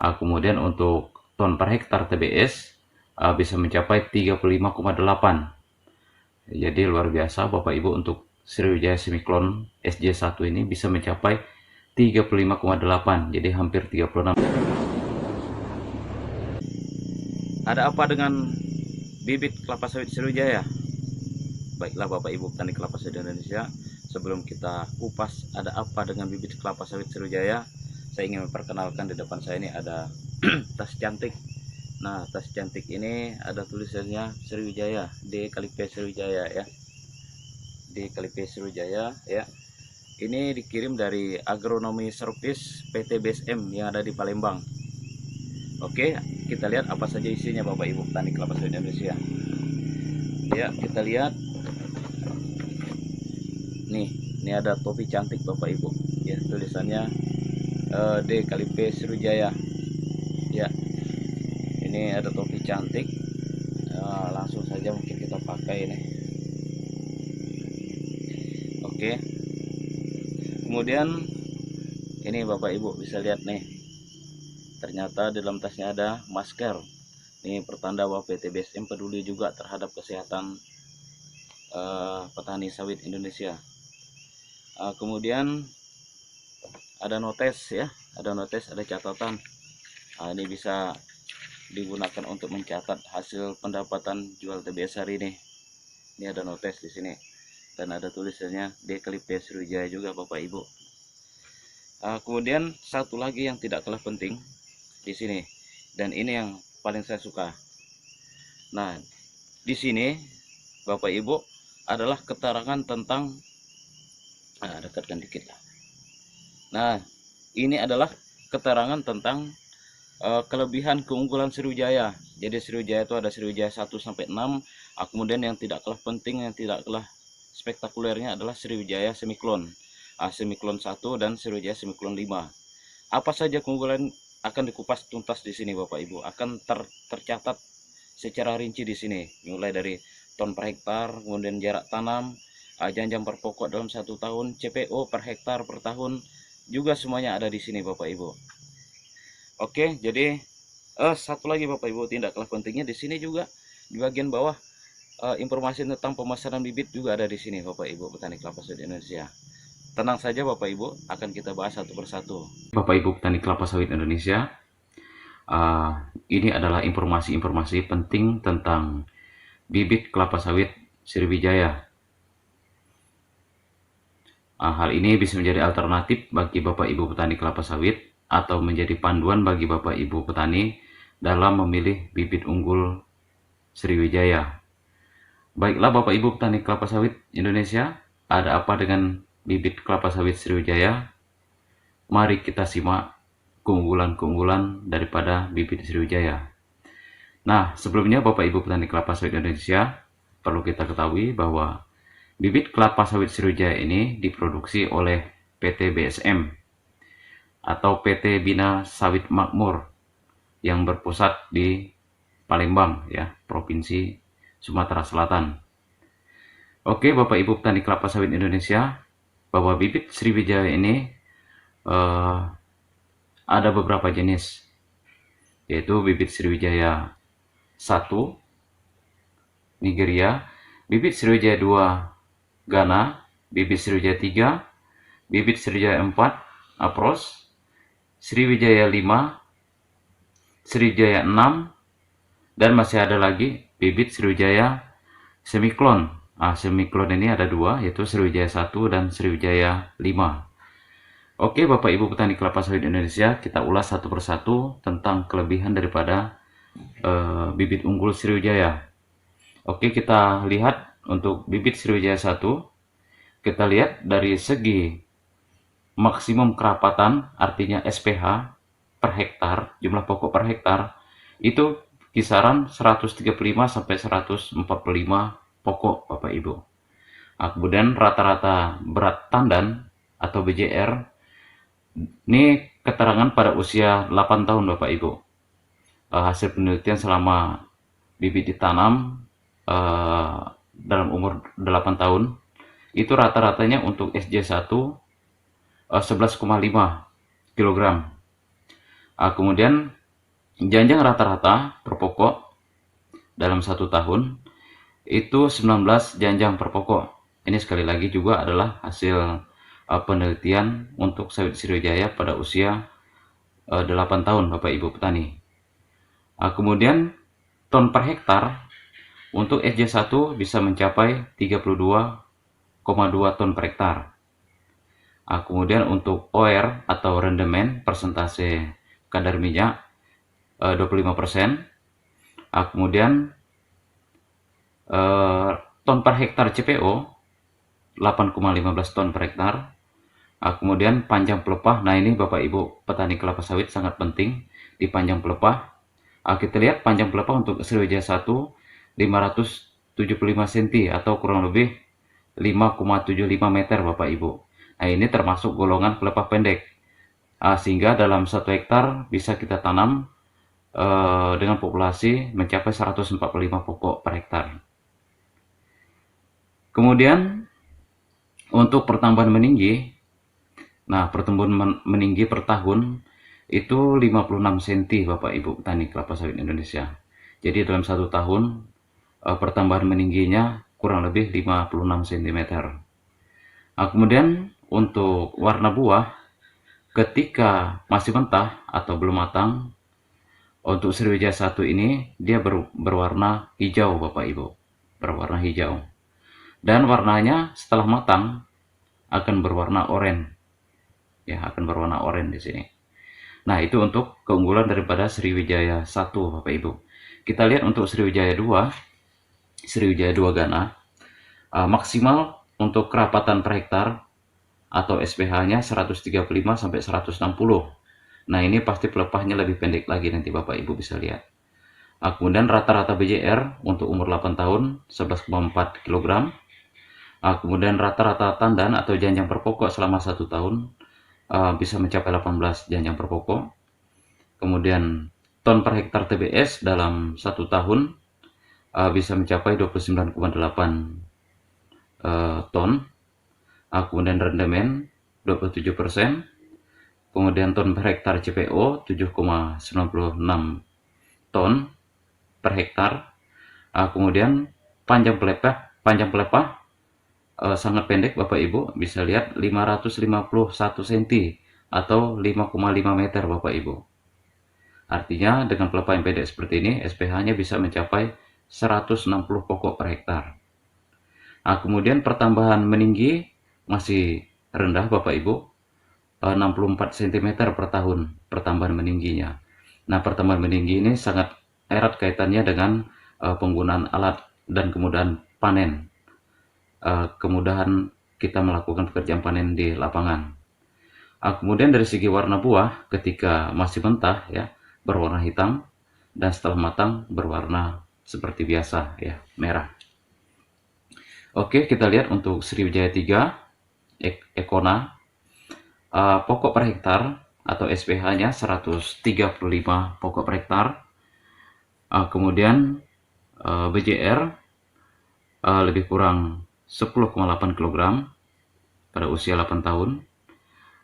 Kemudian untuk ton per hektar TBS bisa mencapai 35,8. Jadi luar biasa Bapak Ibu, untuk Sriwijaya Semiklon SJ1 ini bisa mencapai 35,8, jadi hampir 36. Ada apa dengan bibit kelapa sawit Sriwijaya? Baiklah Bapak Ibu petani kelapa sawit Indonesia, sebelum kita kupas ada apa dengan bibit kelapa sawit Sriwijaya, saya ingin memperkenalkan. Di depan saya ini ada tas cantik. Nah, tas cantik ini ada tulisannya Sriwijaya, D kali P Sriwijaya ya. D kali P Sriwijaya ya. Ini dikirim dari Agronomi Service PT BSM yang ada di Palembang. Oke, kita lihat apa saja isinya Bapak Ibu petani kelapa sawit Indonesia. Ya, kita lihat. Nih, ini ada topi cantik Bapak Ibu. Ya, tulisannya D kali P Sriwijaya. Ya, ini ada topi cantik. Langsung saja mungkin kita pakai ini. Oke. Kemudian ini Bapak Ibu bisa lihat nih. Ternyata di dalam tasnya ada masker. Ini pertanda bahwa PT BSM peduli juga terhadap kesehatan petani sawit Indonesia. Kemudian ada notes ya, ada notes, ada catatan. Ini bisa digunakan untuk mencatat hasil pendapatan jual TBS hari ini. Ini ada notes di sini dan ada tulisannya D kali P Sriwijaya juga Bapak Ibu. Kemudian satu lagi yang tidak kalah penting di sini, dan ini yang paling saya suka. Nah, di sini Bapak Ibu adalah keterangan tentang dekatkan dikit lah. Nah, ini adalah keterangan tentang kelebihan keunggulan Sriwijaya. Jadi Sriwijaya itu ada Sriwijaya 1 sampai 6. Kemudian yang tidak kalah penting, yang tidak kalah spektakulernya adalah Sriwijaya Semiklon. Semiklon 1 dan Sriwijaya Semiklon 5. Apa saja keunggulan akan dikupas tuntas di sini Bapak Ibu. Akan tercatat secara rinci di sini. Mulai dari ton per hektar, kemudian jarak tanam, janjang per pokok dalam 1 tahun, CPO per hektar per tahun, juga semuanya ada di sini Bapak Ibu. Oke, jadi satu lagi Bapak Ibu, tidak kalah pentingnya di sini juga di bagian bawah informasi tentang pemesanan bibit juga ada di sini Bapak Ibu petani kelapa sawit Indonesia. Tenang saja Bapak Ibu, akan kita bahas satu persatu. Bapak Ibu petani kelapa sawit Indonesia, ini adalah informasi-informasi penting tentang bibit kelapa sawit Sriwijaya. Hal ini bisa menjadi alternatif bagi Bapak Ibu petani kelapa sawit atau menjadi panduan bagi Bapak Ibu petani dalam memilih bibit unggul Sriwijaya. Baiklah Bapak Ibu petani kelapa sawit Indonesia, ada apa dengan bibit kelapa sawit Sriwijaya? Mari kita simak keunggulan-keunggulan daripada bibit Sriwijaya. Nah, sebelumnya Bapak Ibu petani kelapa sawit Indonesia, perlu kita ketahui bahwa bibit kelapa sawit Sriwijaya ini diproduksi oleh PT BSM atau PT Bina Sawit Makmur yang berpusat di Palembang ya, Provinsi Sumatera Selatan. Oke, Bapak Ibu petani kelapa sawit Indonesia, bahwa bibit Sriwijaya ini ada beberapa jenis, yaitu bibit Sriwijaya 1 Nigeria, bibit Sriwijaya 2 Ghana, bibit Sriwijaya 3, bibit Sriwijaya 4 Apros, Sriwijaya 5, Sriwijaya 6, dan masih ada lagi bibit Sriwijaya Semiklon. Semiklon ini ada 2, yaitu Sriwijaya 1 dan Sriwijaya 5. Oke Bapak Ibu petani kelapa sawit Indonesia, kita ulas satu persatu tentang kelebihan daripada bibit unggul Sriwijaya. Oke, kita lihat untuk bibit Sriwijaya 1, kita lihat dari segi maksimum kerapatan, artinya SPH per hektar, jumlah pokok per hektar, itu kisaran 135 sampai 145 pokok Bapak Ibu. Kemudian rata-rata berat tandan atau BJR, ini keterangan pada usia 8 tahun Bapak Ibu. Hasil penelitian selama bibit ditanam dalam umur 8 tahun, itu rata-ratanya untuk SJ1 11,5 kg. Kemudian janjang rata-rata per pokok dalam 1 tahun itu 19 janjang per pokok. Ini sekali lagi juga adalah hasil penelitian untuk sawit Sriwijaya pada usia 8 tahun Bapak Ibu petani. Kemudian ton per hektar untuk SJ1 bisa mencapai 32,2 ton per hektar. Kemudian untuk OR atau rendemen persentase kadar minyak 25%. Kemudian ton per hektar CPO 8,15 ton per hektar. Kemudian panjang pelepah, nah ini Bapak Ibu petani kelapa sawit sangat penting di panjang pelepah. Kita lihat panjang pelepah untuk Sriwijaya 1 575 cm atau kurang lebih 5,75 meter Bapak Ibu. Nah ini termasuk golongan pelepah pendek, sehingga dalam 1 hektar bisa kita tanam dengan populasi mencapai 145 pokok per hektar. Kemudian untuk pertambahan meninggi, nah pertumbuhan meninggi per tahun itu 56 cm Bapak Ibu petani kelapa sawit Indonesia. Jadi dalam 1 tahun pertambahan meningginya kurang lebih 56 cm. Kemudian untuk warna buah ketika masih mentah atau belum matang, untuk Sriwijaya 1 ini dia berwarna hijau Bapak Ibu, berwarna hijau. Dan warnanya setelah matang akan berwarna oranye. Ya, akan berwarna oranye di sini. Nah, itu untuk keunggulan daripada Sriwijaya 1 Bapak Ibu. Kita lihat untuk Sriwijaya 2, Sriwijaya 2 Ghana, maksimal untuk kerapatan per hektar atau SPH-nya 135 sampai 160. Nah, ini pasti pelepahnya lebih pendek lagi nanti Bapak Ibu bisa lihat. Kemudian rata-rata BJR untuk umur 8 tahun 11,4 kg. Kemudian rata-rata tandan atau janjang per pokok selama 1 tahun bisa mencapai 18 janjang per pokok. Kemudian ton per hektar TBS dalam 1 tahun bisa mencapai 29,8 ton. Kemudian rendemen 27%. Kemudian ton per hektar CPO 7,96 ton per hektar. Kemudian panjang pelepah sangat pendek Bapak Ibu, bisa lihat 551 cm atau 5,5 meter Bapak Ibu. Artinya dengan pelepah yang pendek seperti ini SPH-nya bisa mencapai 160 pokok per hektar. Kemudian pertambahan meninggi masih rendah Bapak Ibu, 64 cm per tahun pertambahan meningginya. Nah, pertambahan meninggi ini sangat erat kaitannya dengan penggunaan alat dan kemudahan panen. Kemudahan kita melakukan pekerjaan panen di lapangan. Kemudian dari segi warna buah ketika masih mentah ya berwarna hitam, dan setelah matang berwarna seperti biasa ya, merah. Oke, kita lihat untuk Sriwijaya 3 Ekona, pokok per hektar atau SPH-nya 135 pokok per hektar. Kemudian BJR lebih kurang 10,8 kg pada usia 8 tahun.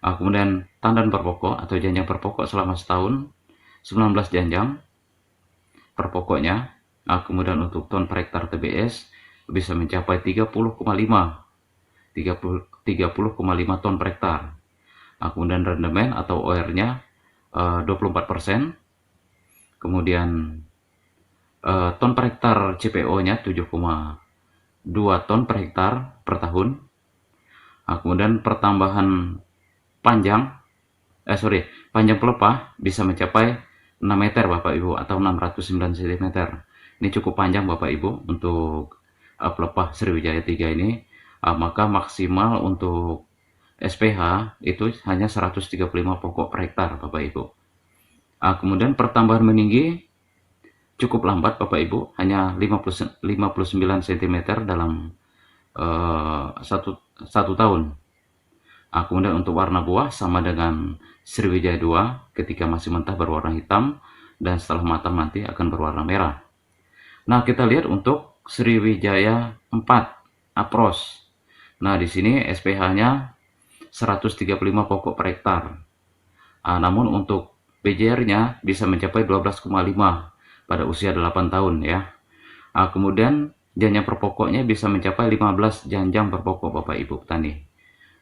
Kemudian tandan per pokok atau janjang per pokok selama setahun 19 janjang per pokoknya. Kemudian untuk ton per hektar TBS bisa mencapai 30,5 ton per hektar. Kemudian rendemen atau OR-nya 24%. Kemudian ton per hektar CPO-nya 7,2 ton per hektar per tahun. Kemudian pertambahan panjang pelepah bisa mencapai 6 meter Bapak Ibu atau 609 cm. Ini cukup panjang Bapak Ibu untuk pelepah Sriwijaya 3 ini. Maka maksimal untuk SPH itu hanya 135 pokok per hektar Bapak Ibu. Kemudian pertambahan meninggi cukup lambat Bapak Ibu, hanya 59 cm dalam satu tahun. Kemudian untuk warna buah sama dengan Sriwijaya 2 ketika masih mentah berwarna hitam dan setelah matang nanti akan berwarna merah. Nah, kita lihat untuk Sriwijaya 4 Apros. Nah, di sini SPH-nya 135 pokok per hektar. Namun untuk BJR-nya bisa mencapai 12,5 pada usia 8 tahun ya. Kemudian janjang per pokoknya bisa mencapai 15 janjang per pokok Bapak Ibu petani.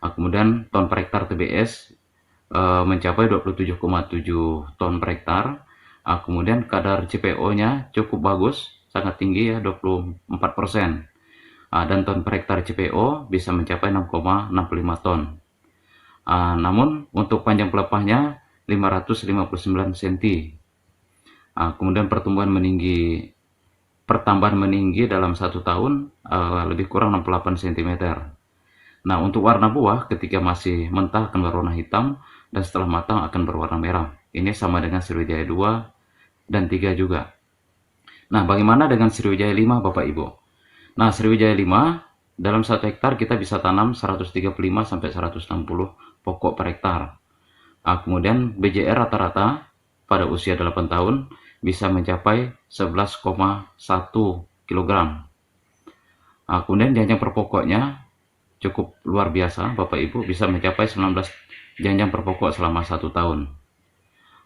Kemudian ton per hektar TBS mencapai 27,7 ton per hektar. Kemudian kadar CPO-nya cukup bagus, sangat tinggi ya, 24%. Dan ton per hektar CPO bisa mencapai 6,65 ton. Namun untuk panjang pelepahnya 559 cm. Kemudian pertambahan meninggi dalam 1 tahun lebih kurang 68 cm. Nah, untuk warna buah ketika masih mentah akan berwarna hitam dan setelah matang akan berwarna merah. Ini sama dengan Sriwijaya 2 dan 3 juga. Nah, bagaimana dengan Sriwijaya 5 Bapak Ibu? Nah, Sriwijaya 5 dalam 1 hektar kita bisa tanam 135 sampai 160 pokok per hektar. Kemudian BJR rata-rata pada usia 8 tahun bisa mencapai 11,1 kg. Kemudian janjang per pokoknya cukup luar biasa Bapak Ibu, bisa mencapai 19 janjang per pokok selama 1 tahun.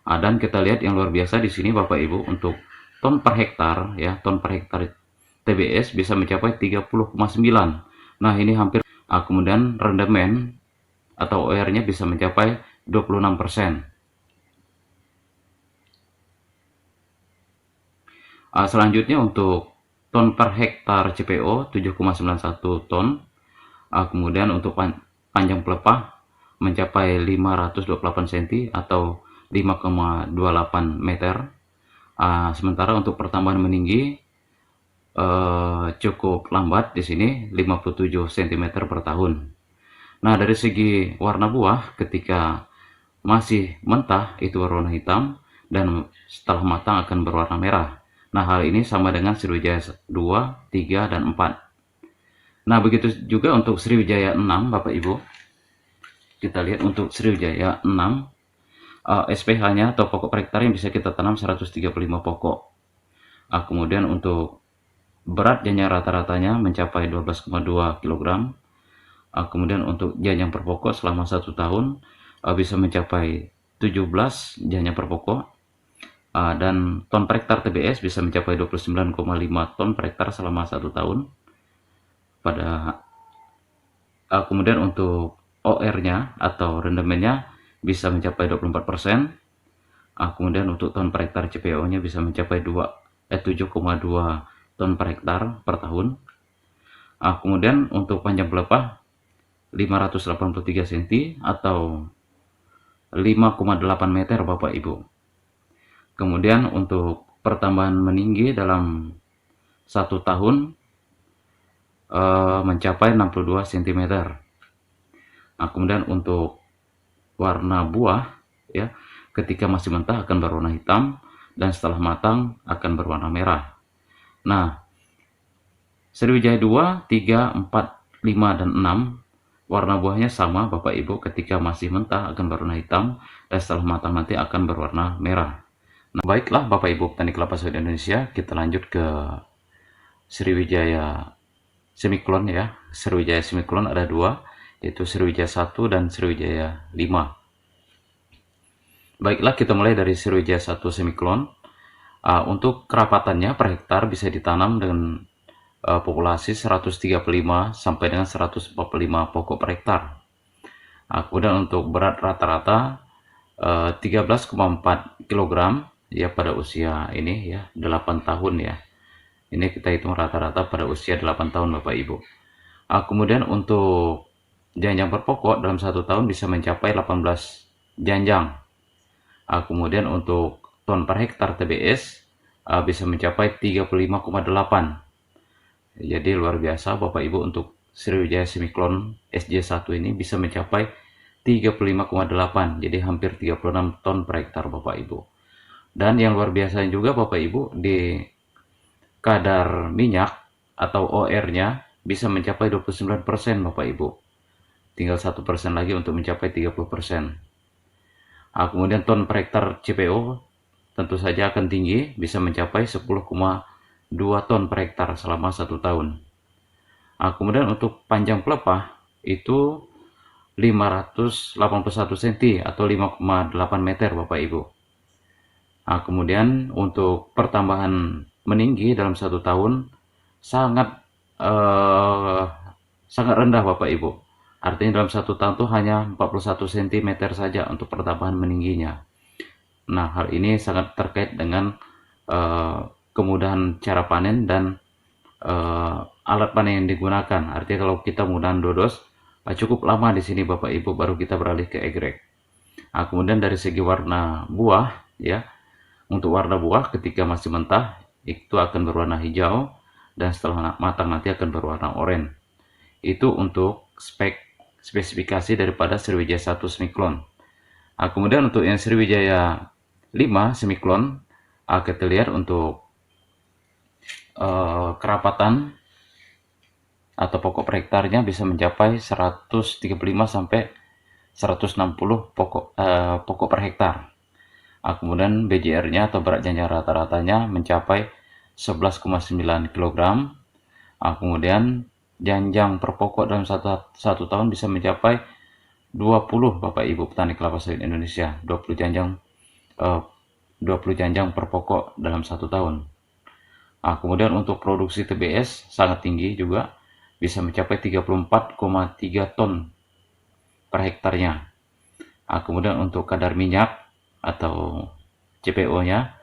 Dan kita lihat yang luar biasa di sini Bapak Ibu, untuk ton per hektar ya, ton per hektar TBS bisa mencapai 30,9. Nah, ini hampir. Kemudian rendemen atau OR-nya bisa mencapai 26%. Selanjutnya untuk ton per hektar CPO 7,91 ton. Kemudian untuk panjang pelepah mencapai 528 cm atau 5,28 meter. Sementara untuk pertambahan meninggi cukup lambat di sini, 57 cm per tahun. Nah, dari segi warna buah ketika masih mentah itu berwarna hitam dan setelah matang akan berwarna merah. Nah, hal ini sama dengan Sriwijaya 2, 3, dan 4. Nah, begitu juga untuk Sriwijaya 6 Bapak Ibu. Kita lihat untuk Sriwijaya 6, SPH-nya atau pokok per hektar yang bisa kita tanam 135 pokok. Kemudian untuk berat janjang rata-ratanya mencapai 12,2 kg. Kemudian untuk janjang per pokok selama 1 tahun bisa mencapai 17 janjang per pokok. Dan ton per hektar TBS bisa mencapai 29,5 ton per hektar selama 1 tahun. Kemudian untuk OR-nya atau rendemennya bisa mencapai 24%. Kemudian untuk ton per hektar CPO-nya bisa mencapai 7,2 ton per hektar per tahun. Kemudian untuk panjang pelepah 583 cm atau 5,8 meter Bapak Ibu. Kemudian untuk pertambahan meninggi dalam 1 tahun mencapai 62 cm. Kemudian untuk warna buah ya, ketika masih mentah akan berwarna hitam dan setelah matang akan berwarna merah. Nah, Sriwijaya 2, 3, 4, 5, dan 6 warna buahnya sama Bapak Ibu, ketika masih mentah akan berwarna hitam dan setelah matang nanti akan berwarna merah. Nah, baiklah Bapak Ibu petani kelapa sawit Indonesia, kita lanjut ke Sriwijaya semiklon ya. Sriwijaya semiklon ada 2, yaitu Sriwijaya 1 dan Sriwijaya 5. Baiklah, kita mulai dari Sriwijaya 1 semiklon. Untuk kerapatannya per hektar bisa ditanam dengan populasi 135 sampai dengan 145 pokok per hektar. Kemudian untuk berat rata-rata 13,4 kg ya pada usia ini ya 8 tahun ya. Ini kita hitung rata-rata pada usia 8 tahun Bapak Ibu. Kemudian untuk janjang per pokok dalam 1 tahun bisa mencapai 18 janjang. Kemudian untuk ton per hektar TBS bisa mencapai 35,8. Jadi luar biasa Bapak Ibu, untuk Sriwijaya semiklon SJ1 ini bisa mencapai 35,8, jadi hampir 36 ton per hektar Bapak Ibu. Dan yang luar biasa juga Bapak Ibu, di kadar minyak atau OR-nya bisa mencapai 29% Bapak Ibu. Tinggal 1% lagi untuk mencapai 30%. Kemudian ton per hektar CPO tentu saja akan tinggi, bisa mencapai 10,2 ton per hektar selama 1 tahun. Kemudian untuk panjang pelepah itu 581 cm atau 5,8 meter Bapak Ibu. Nah, kemudian untuk pertambahan meninggi dalam 1 tahun sangat eh, sangat rendah Bapak Ibu. Artinya dalam 1 tahun itu hanya 41 cm saja untuk pertambahan meningginya. Nah, hal ini sangat terkait dengan eh, kemudahan cara panen dan alat panen yang digunakan. Artinya kalau kita menggunakan dodos, cukup lama di sini Bapak Ibu baru kita beralih ke egrek. Nah, kemudian dari segi warna buah, ya, untuk warna buah ketika masih mentah itu akan berwarna hijau dan setelah matang nanti akan berwarna oranye. Itu untuk spesifikasi daripada Sriwijaya 1 semiklon. Nah, kemudian untuk yang Sriwijaya 5 semiklon, kita lihat untuk kerapatan atau pokok per hektarnya bisa mencapai 135 sampai 160 pokok per hektar. Nah, kemudian BJR-nya atau berat janjang rata-ratanya mencapai 11,9 kg. Nah, kemudian janjang per pokok dalam satu tahun bisa mencapai 20 Bapak Ibu petani kelapa sawit Indonesia. 20 janjang per pokok dalam 1 tahun. Nah, kemudian untuk produksi TBS sangat tinggi juga, bisa mencapai 34,3 ton per hektarnya. Nah, kemudian untuk kadar minyak atau CPO-nya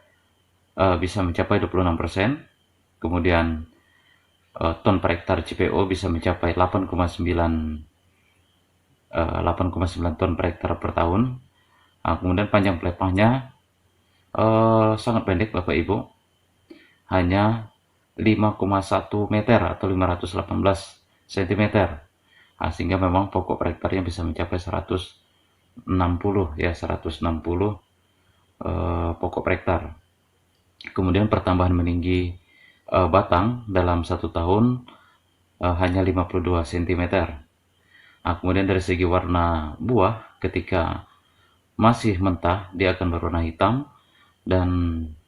bisa mencapai 26%. Kemudian ton per hektar CPO bisa mencapai 8,9 ton per hektar per tahun. Nah, kemudian panjang pelepahnya sangat pendek Bapak Ibu, hanya 5,1 meter atau 518 cm. Nah, sehingga memang pokok per hektarnya bisa mencapai 160 ya, 160 pokok per hektar. Kemudian pertambahan meninggi batang dalam 1 tahun hanya 52 cm. Nah, kemudian dari segi warna buah ketika masih mentah dia akan berwarna hitam dan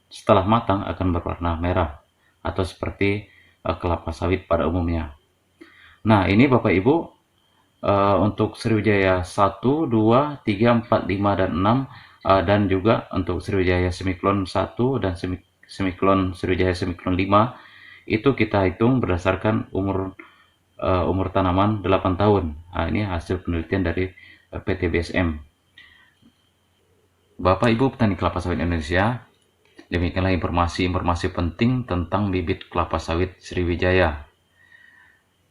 setelah matang akan berwarna merah atau seperti kelapa sawit pada umumnya. Nah, ini Bapak Ibu untuk Sriwijaya 1, 2, 3, 4, 5, dan 6 dan juga untuk Sriwijaya Semiklon 1 dan Sriwijaya Semiklon 5 itu kita hitung berdasarkan umur tanaman 8 tahun. Nah, ini hasil penelitian dari PT BSM. Bapak Ibu petani kelapa sawit Indonesia, demikianlah informasi-informasi penting tentang bibit kelapa sawit Sriwijaya.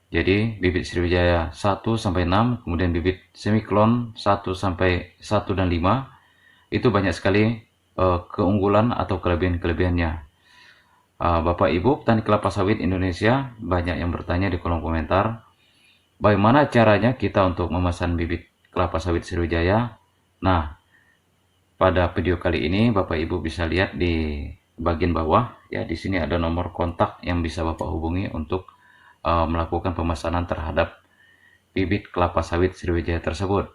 Jadi bibit Sriwijaya 1 sampai 6, kemudian bibit Semiklon 1 sampai 1 dan 5 itu banyak sekali keunggulan atau kelebihan-kelebihannya. Bapak Ibu petani kelapa sawit Indonesia, banyak yang bertanya di kolom komentar, bagaimana caranya kita untuk memesan bibit kelapa sawit Sriwijaya? Nah, pada video kali ini Bapak Ibu bisa lihat di bagian bawah ya, di sini ada nomor kontak yang bisa Bapak hubungi untuk melakukan pemesanan terhadap bibit kelapa sawit Sriwijaya tersebut.